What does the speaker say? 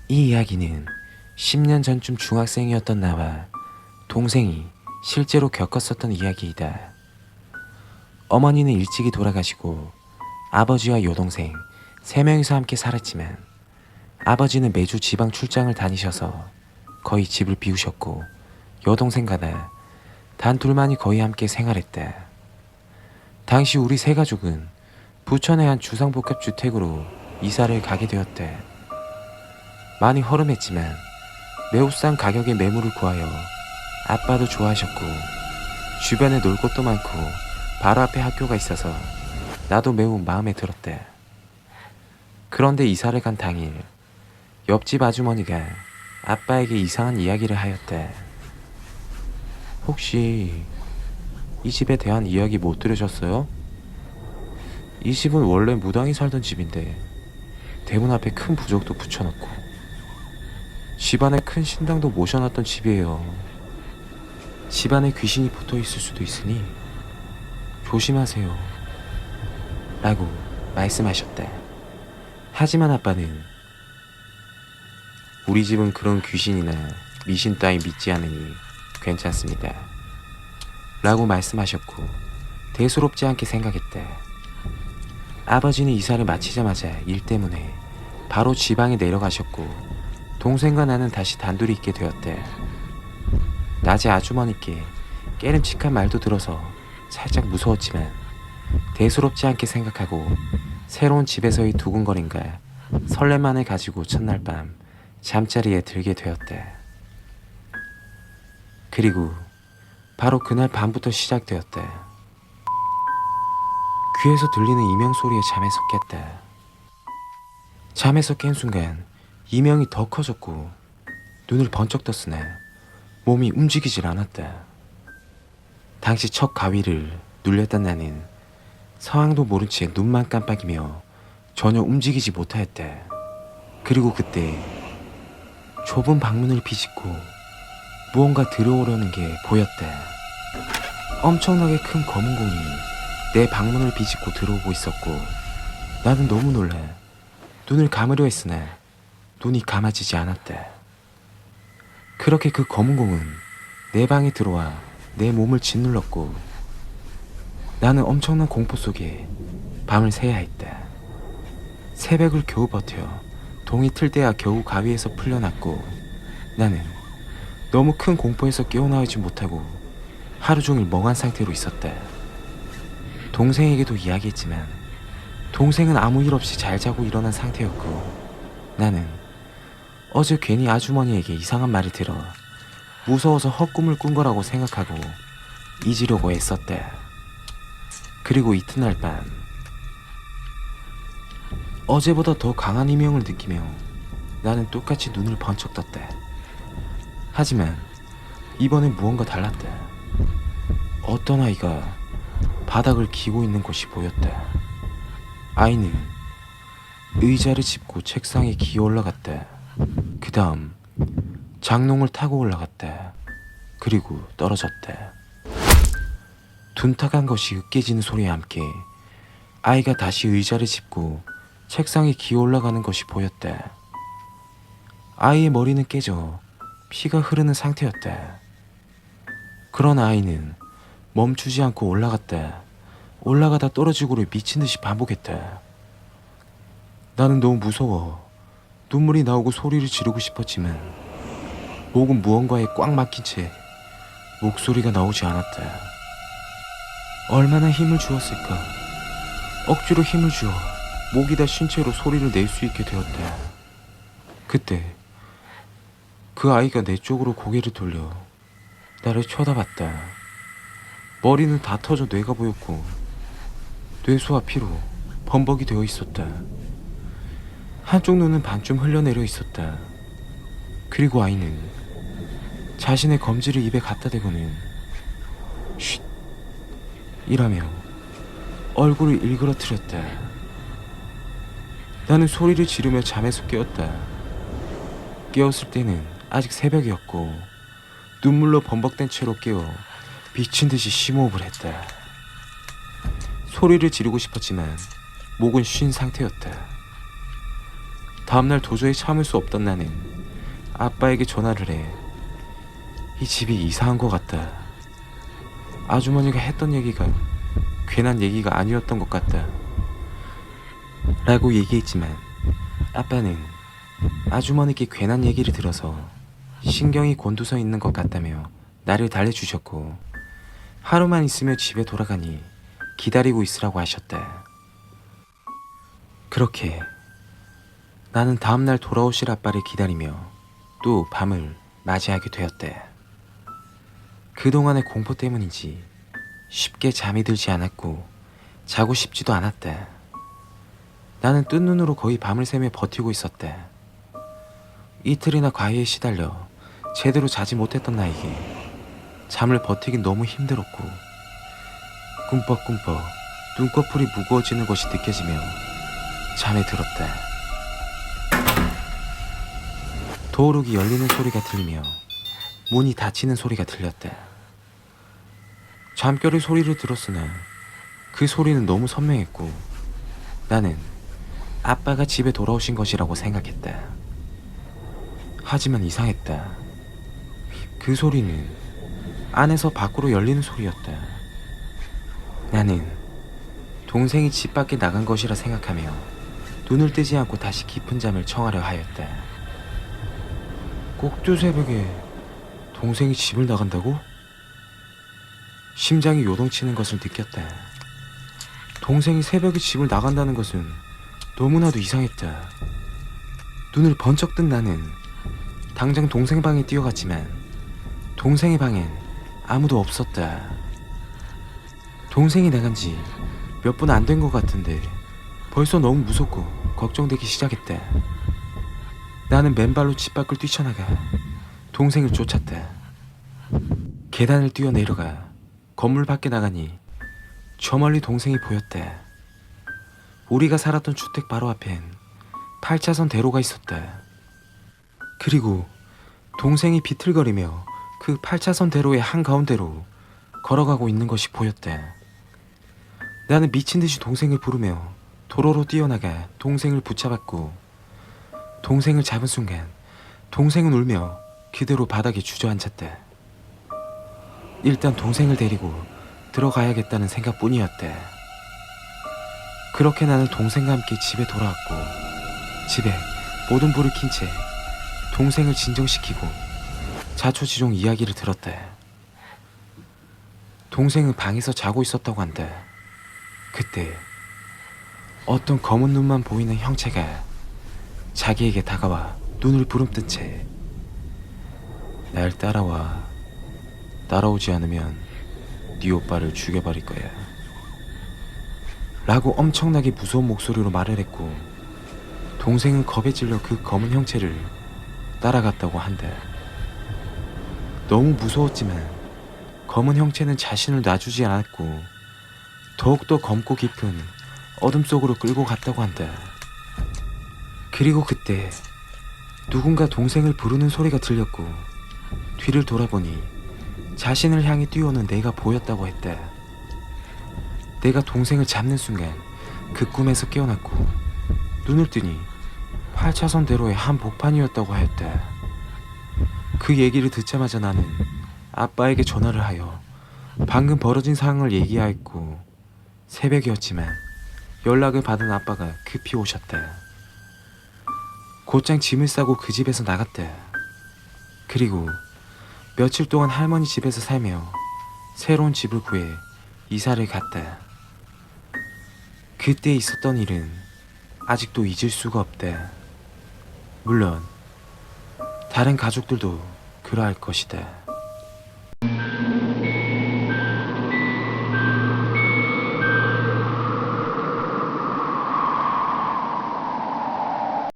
이 이야기는 10년 전쯤 중학생이었던 나와 동생이 실제로 겪었었던 이야기이다. 어머니는 일찍이 돌아가시고 아버지와 여동생 3명이서 함께 살았지만 아버지는 매주 지방 출장을 다니셔서 거의 집을 비우셨고 여동생과 나 단 둘만이 거의 함께 생활했다. 당시 우리 세 가족은 부천의 한 주상복합주택으로 이사를 가게 되었다. 많이 허름했지만 매우 싼 가격의 매물을 구하여 아빠도 좋아하셨고 주변에 놀 곳도 많고 바로 앞에 학교가 있어서 나도 매우 마음에 들었다. 그런데 이사를 간 당일 옆집 아주머니가 아빠에게 이상한 이야기를 하였다. 혹시 이 집에 대한 이야기 못 들으셨어요? 이 집은 원래 무당이 살던 집인데 대문 앞에 큰 부적도 붙여놓고 집안에 큰 신당도 모셔놨던 집이에요. 집안에 귀신이 붙어있을 수도 있으니 조심하세요 라고 말씀하셨다. 하지만 아빠는 우리 집은 그런 귀신이나 미신 따위 믿지 않으니 괜찮습니다 라고 말씀하셨고 대수롭지 않게 생각했다. 아버지는 이사를 마치자마자 일 때문에 바로 지방에 내려가셨고 동생과 나는 다시 단둘이 있게 되었다. 낮에 아주머니께 깨름칙한 말도 들어서 살짝 무서웠지만 대수롭지 않게 생각하고 새로운 집에서의 두근거림과 설렘만을 가지고 첫날 밤 잠자리에 들게 되었다. 그리고 바로 그날 밤부터 시작되었다. 귀에서 들리는 이명 소리에 잠에서 깼다. 잠에서 깬 순간 이명이 더 커졌고 눈을 번쩍 떴으나 몸이 움직이질 않았다. 당시 첫 가위를 눌렸던 나는 상황도 모른 채 눈만 깜빡이며 전혀 움직이지 못하였다. 그리고 그때 좁은 방문을 비집고 무언가 들어오려는 게 보였다. 엄청나게 큰 검은 공이 내 방문을 비집고 들어오고 있었고 나는 너무 놀라 눈을 감으려 했으나 눈이 감아지지 않았다. 그렇게 그 검은 공은 내 방에 들어와 내 몸을 짓눌렀고 나는 엄청난 공포 속에 밤을 새야 했다. 새벽을 겨우 버텨 동이 틀 때야 겨우 가위에서 풀려났고 나는 너무 큰 공포에서 깨어나오지 못하고 하루 종일 멍한 상태로 있었다. 동생에게도 이야기했지만 동생은 아무 일 없이 잘 자고 일어난 상태였고 나는 어제 괜히 아주머니에게 이상한 말을 들어 무서워서 헛꿈을 꾼 거라고 생각하고 잊으려고 애썼다. 그리고 이튿날 밤 어제보다 더 강한 이명을 느끼며 나는 똑같이 눈을 번쩍 떴다. 하지만 이번엔 무언가 달랐다. 어떤 아이가 바닥을 기고 있는 것이 보였다. 아이는 의자를 짚고 책상에 기어 올라갔다. 그 다음 장롱을 타고 올라갔다. 그리고 떨어졌다. 둔탁한 것이 으깨지는 소리와 함께 아이가 다시 의자를 짚고 책상에 기어 올라가는 것이 보였다. 아이의 머리는 깨져 피가 흐르는 상태였다. 그러나 아이는 멈추지 않고 올라가다 떨어지고를 미친 듯이 반복했다. 나는 너무 무서워 눈물이 나오고 소리를 지르고 싶었지만 목은 무언가에 꽉 막힌 채 목소리가 나오지 않았다. 얼마나 힘을 주었을까. 억지로 힘을 주어 목이 다 쉰 채로 소리를 낼 수 있게 되었다. 그때 그 아이가 내 쪽으로 고개를 돌려 나를 쳐다봤다. 머리는 다 터져 뇌가 보였고 뇌수와 피로 범벅이 되어 있었다. 한쪽 눈은 반쯤 흘려내려 있었다. 그리고 아이는 자신의 검지를 입에 갖다 대고는 쉿 이라며 얼굴을 일그러뜨렸다. 나는 소리를 지르며 잠에서 깨었다. 깨었을 때는 아직 새벽이었고 눈물로 범벅된 채로 깨어 미친 듯이 심호흡을 했다. 소리를 지르고 싶었지만 목은 쉰 상태였다. 다음날 도저히 참을 수 없던 나는 아빠에게 전화를 해 이 집이 이상한 것 같다. 아주머니가 했던 얘기가 괜한 얘기가 아니었던 것 같다. 라고 얘기했지만 아빠는 아주머니께 괜한 얘기를 들어서 신경이 곤두서 있는 것 같다며 나를 달래주셨고 하루만 있으며 집에 돌아가니 기다리고 있으라고 하셨다. 그렇게 나는 다음날 돌아오실 아빠를 기다리며 또 밤을 맞이하게 되었대. 그동안의 공포 때문인지 쉽게 잠이 들지 않았고 자고 싶지도 않았대. 나는 뜬 눈으로 거의 밤을 새며 버티고 있었대. 이틀이나 과외에 시달려 제대로 자지 못했던 나에게 잠을 버티긴 너무 힘들었고 꿈뻑꿈뻑 눈꺼풀이 무거워지는 것이 느껴지며 잠에 들었대. 도어록이 열리는 소리가 들리며 문이 닫히는 소리가 들렸대. 잠결에 소리를 들었으나 그 소리는 너무 선명했고 나는 아빠가 집에 돌아오신 것이라고 생각했다. 하지만 이상했다. 그 소리는 안에서 밖으로 열리는 소리였다. 나는 동생이 집 밖에 나간 것이라 생각하며 눈을 뜨지 않고 다시 깊은 잠을 청하려 하였다. 꼭두 새벽에 동생이 집을 나간다고? 심장이 요동치는 것을 느꼈다. 동생이 새벽에 집을 나간다는 것은 너무나도 이상했다. 눈을 번쩍 뜬 나는 당장 동생 방에 뛰어갔지만 동생의 방엔 아무도 없었다. 동생이 나간 지 몇 분 안 된 것 같은데 벌써 너무 무섭고 걱정되기 시작했다. 나는 맨발로 집 밖을 뛰쳐나가 동생을 쫓았다. 계단을 뛰어내려가 건물 밖에 나가니 저 멀리 동생이 보였다. 우리가 살았던 주택 바로 앞엔 8차선 대로가 있었다. 그리고 동생이 비틀거리며 그 8차선 대로의 한가운데로 걸어가고 있는 것이 보였다. 나는 미친 듯이 동생을 부르며 도로로 뛰어나가 동생을 붙잡았고 동생을 잡은 순간 동생은 울며 그대로 바닥에 주저앉았다. 일단 동생을 데리고 들어가야겠다는 생각뿐이었다. 그렇게 나는 동생과 함께 집에 돌아왔고 집에 모든 불을 킨 채 동생을 진정시키고 자초지종 이야기를 들었다. 동생은 방에서 자고 있었다고 한다. 그때 어떤 검은 눈만 보이는 형체가 자기에게 다가와 눈을 부름뜬 채 날 따라와. 따라오지 않으면 네 오빠를 죽여버릴 거야 라고 엄청나게 무서운 목소리로 말을 했고 동생은 겁에 질려 그 검은 형체를 따라갔다고 한다. 너무 무서웠지만 검은 형체는 자신을 놔주지 않았고 더욱더 검고 깊은 어둠 속으로 끌고 갔다고 한다. 그리고 그때 누군가 동생을 부르는 소리가 들렸고 뒤를 돌아보니 자신을 향해 뛰어오는 내가 보였다고 했다. 내가 동생을 잡는 순간 그 꿈에서 깨어났고 눈을 뜨니 8차선 대로의 한복판이었다고 하였다. 그 얘기를 듣자마자 나는 아빠에게 전화를 하여 방금 벌어진 상황을 얘기하였고 새벽이었지만 연락을 받은 아빠가 급히 오셨다. 곧장 짐을 싸고 그 집에서 나갔다. 그리고 며칠 동안 할머니 집에서 살며 새로운 집을 구해 이사를 갔다. 그때 있었던 일은 아직도 잊을 수가 없다. 물론 다른 가족들도 그러할 것이다.